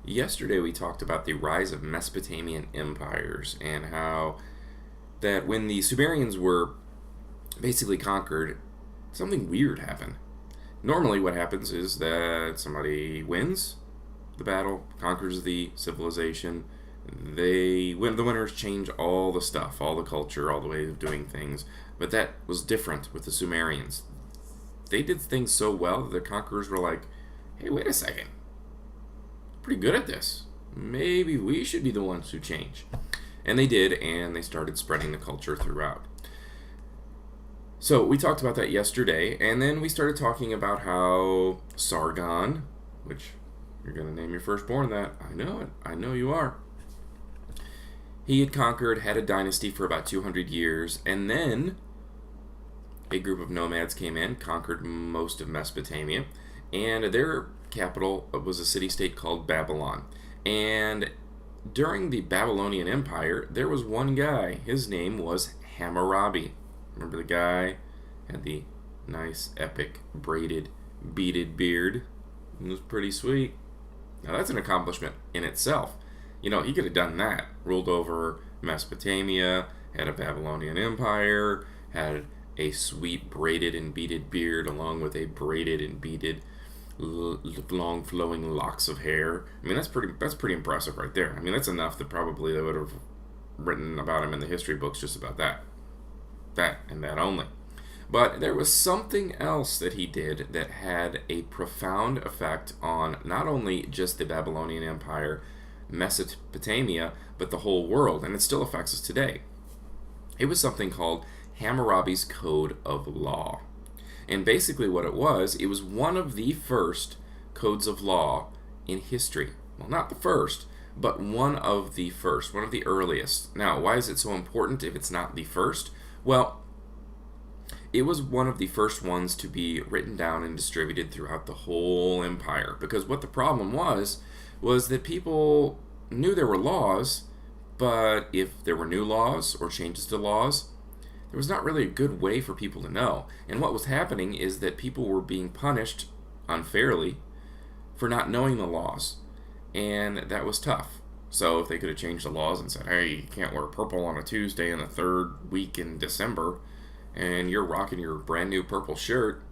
Yesterday we talked about the rise of Mesopotamian empires and how that when the Sumerians were basically conquered, something weird happened. Normally what happens is that somebody wins the battle, conquers the civilization, the winners change all the stuff, all the culture, all the way of doing things. But that was different with the Sumerians. They did things so well that the conquerors were like, hey, wait a second. Pretty good at this. Maybe we should be the ones who change. And they did, and they started spreading the culture throughout. So we talked about that yesterday, and then we started talking about how Sargon, which you're going to name your firstborn that. I know it. I know you are. He had conquered, had a dynasty for about 200 years, and then a group of nomads came in, conquered most of Mesopotamia, and their capital was a city-state called Babylon. And during the Babylonian Empire, there was one guy. His name was Hammurabi. Remember the guy? Had the nice, epic, braided, beaded beard. It was pretty sweet. Now that's an accomplishment in itself. You know, he could have done that. Ruled over Mesopotamia, had a Babylonian Empire, had a sweet braided and beaded beard along with a braided and beaded long flowing locks of hair. I mean, that's pretty impressive right there. I mean, that's enough that probably they would have written about him in the history books just about that. That and that only. But there was something else that he did that had a profound effect on not only just the Babylonian Empire, Mesopotamia, but the whole world, and it still affects us today. It was something called Hammurabi's Code of Law. And basically what it was one of the first codes of law in history. Well, not the first, but one of the first, one of the earliest. Now, why is it so important if it's not the first? Well, it was one of the first ones to be written down and distributed throughout the whole empire. Because what the problem was that people knew there were laws, but if there were new laws or changes to laws, there was not really a good way for people to know. And what was happening is that people were being punished unfairly for not knowing the laws. And that was tough. So if they could have changed the laws and said, hey, you can't wear purple on a Tuesday in the third week in December, and you're rocking your brand new purple shirt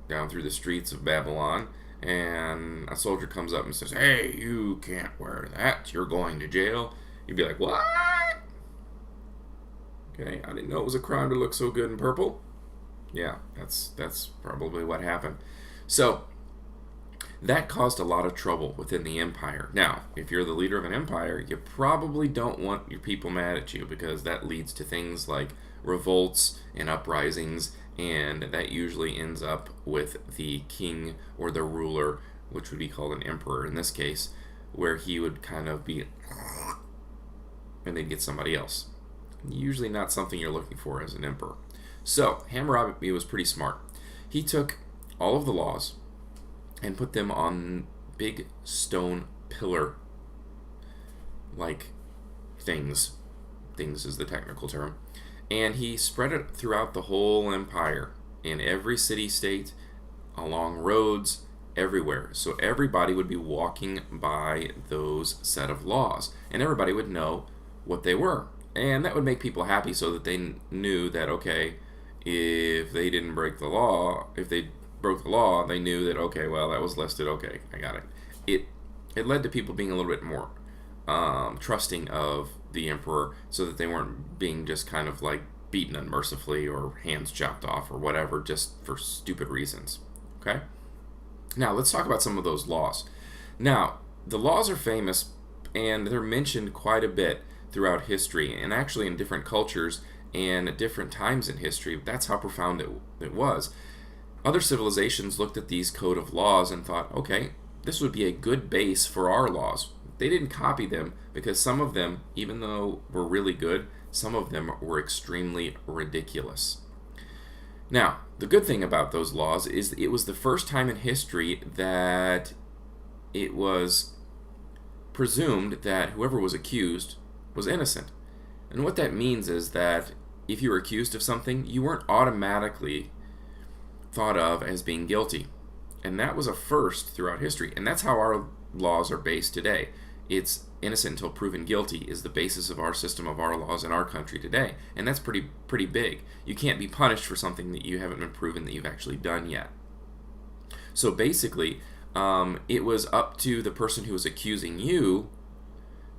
down through the streets of Babylon, and a soldier comes up and says, hey, you can't wear that, you're going to jail. You'd be like, what? Okay, I didn't know it was a crime to look so good in purple. Yeah, that's probably what happened. So that caused a lot of trouble within the empire. Now, if you're the leader of an empire, you probably don't want your people mad at you, because that leads to things like revolts and uprisings, and that usually ends up with the king or the ruler, which would be called an emperor in this case, where he would kind of be and they'd get somebody else. Usually not something you're looking for as an emperor. So Hammurabi was pretty smart. He took all of the laws and put them on big stone pillar like things. Things is the technical term. And he spread it throughout the whole empire, in every city-state, along roads, everywhere. So everybody would be walking by those set of laws, and everybody would know what they were. And that would make people happy, so that they knew that, okay, if they didn't break the law, if they broke the law, they knew that, okay, well, that was listed, okay, I got it. It led to people being a little bit more trusting of the emperor, so that they weren't being just kind of like beaten unmercifully or hands chopped off or whatever, just for stupid reasons. Okay? Now, let's talk about some of those laws. Now, the laws are famous, and they're mentioned quite a bit throughout history, and actually in different cultures and at different times in history. That's how profound it was. Other civilizations looked at these code of laws and thought, okay, this would be a good base for our laws. They didn't copy them, because some of them, even though were really good, some of them were extremely ridiculous. Now, the good thing about those laws is it was the first time in history that it was presumed that whoever was accused was innocent. And what that means is that if you were accused of something, you weren't automatically thought of as being guilty. And that was a first throughout history. And that's how our laws are based today. It's innocent until proven guilty is the basis of our system of our laws in our country today, and that's pretty big. You can't be punished for something that you haven't been proven that you've actually done yet. So basically, it was up to the person who was accusing you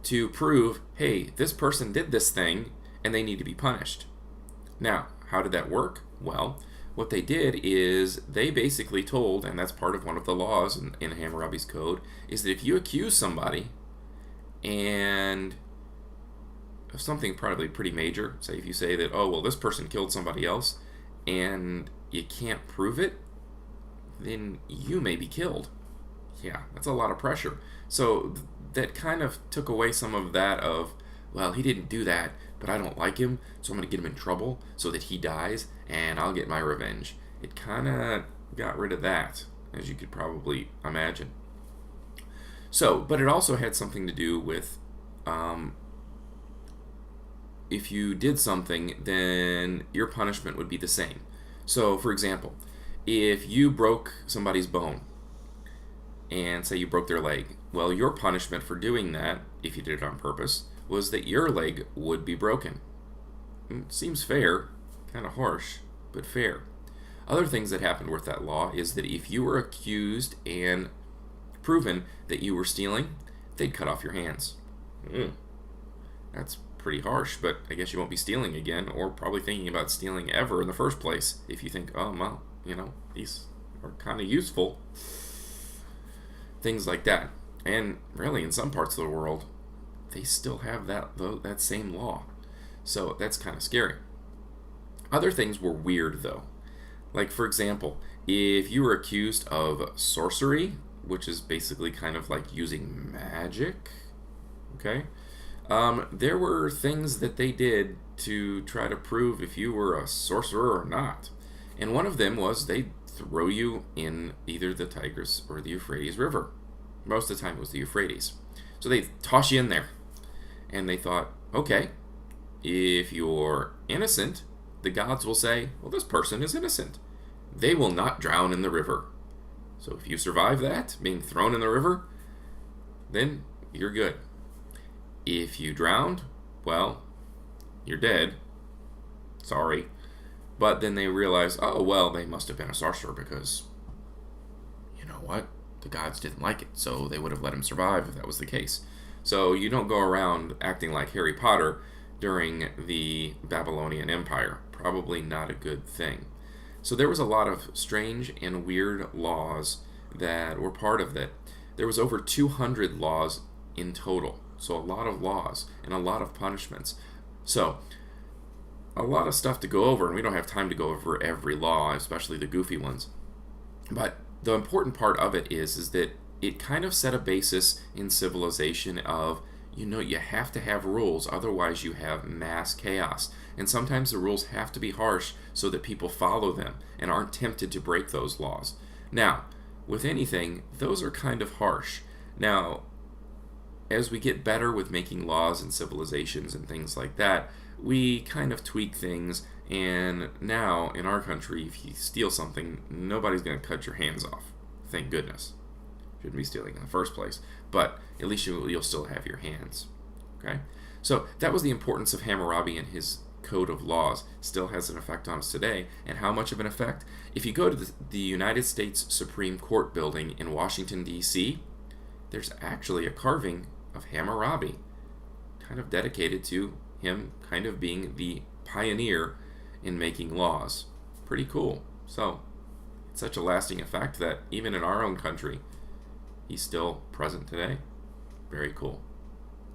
to prove, hey, this person did this thing and they need to be punished. Now, how did that work? Well, what they did is they basically told, and that's part of one of the laws in Hammurabi's code, is that if you accuse somebody and of something probably pretty major, say if you say that, oh, well, this person killed somebody else and you can't prove it, then you may be killed. Yeah, that's a lot of pressure. So that kind of took away some of that of, well, he didn't do that, but I don't like him, so I'm going to get him in trouble so that he dies, and I'll get my revenge. It kind of got rid of that, as you could probably imagine. So, but it also had something to do with if you did something, then your punishment would be the same. So, for example, if you broke somebody's bone, and say you broke their leg, well, your punishment for doing that, if you did it on purpose, was that your leg would be broken. Seems fair, kind of harsh, but fair. Other things that happened with that law is that if you were accused and proven that you were stealing, they'd cut off your hands. That's pretty harsh, but I guess you won't be stealing again, or probably thinking about stealing ever in the first place, if you think, oh, well, these are kind of useful. Things like that. And really, in some parts of the world, they still have that same law. So that's kind of scary. Other things were weird, though. Like, for example, if you were accused of sorcery, which is basically kind of like using magic, okay? There were things that they did to try to prove if you were a sorcerer or not. And one of them was they'd throw you in either the Tigris or the Euphrates River. Most of the time it was the Euphrates. So they toss you in there. And they thought, okay, if you're innocent, the gods will say, well, this person is innocent. They will not drown in the river. So if you survive that, being thrown in the river, then you're good. If you drowned, well, you're dead. Sorry. But then they realize, oh, well, they must have been a sorcerer because, you know what? The gods didn't like it, so they would have let him survive if that was the case. So you don't go around acting like Harry Potter during the Babylonian Empire. Probably not a good thing. So there was a lot of strange and weird laws that were part of that. There was over 200 laws in total. So a lot of laws and a lot of punishments. So a lot of stuff to go over, and we don't have time to go over every law, especially the goofy ones. But the important part of it is that it kind of set a basis in civilization of, you have to have rules, otherwise you have mass chaos. And sometimes the rules have to be harsh so that people follow them and aren't tempted to break those laws. Now, with anything, those are kind of harsh. Now, as we get better with making laws and civilizations and things like that, we kind of tweak things, and now in our country, if you steal something, nobody's going to cut your hands off. Thank goodness. Shouldn't be stealing in the first place, but at least you'll still have your hands. Okay? So that was the importance of Hammurabi and his code of laws. Still has an effect on us today. And how much of an effect? If you go to the United States Supreme Court building in Washington, D.C., there's actually a carving of Hammurabi, kind of dedicated to him kind of being the pioneer in making laws. Pretty cool. So, it's such a lasting effect that even in our own country, he's still present today. Very cool.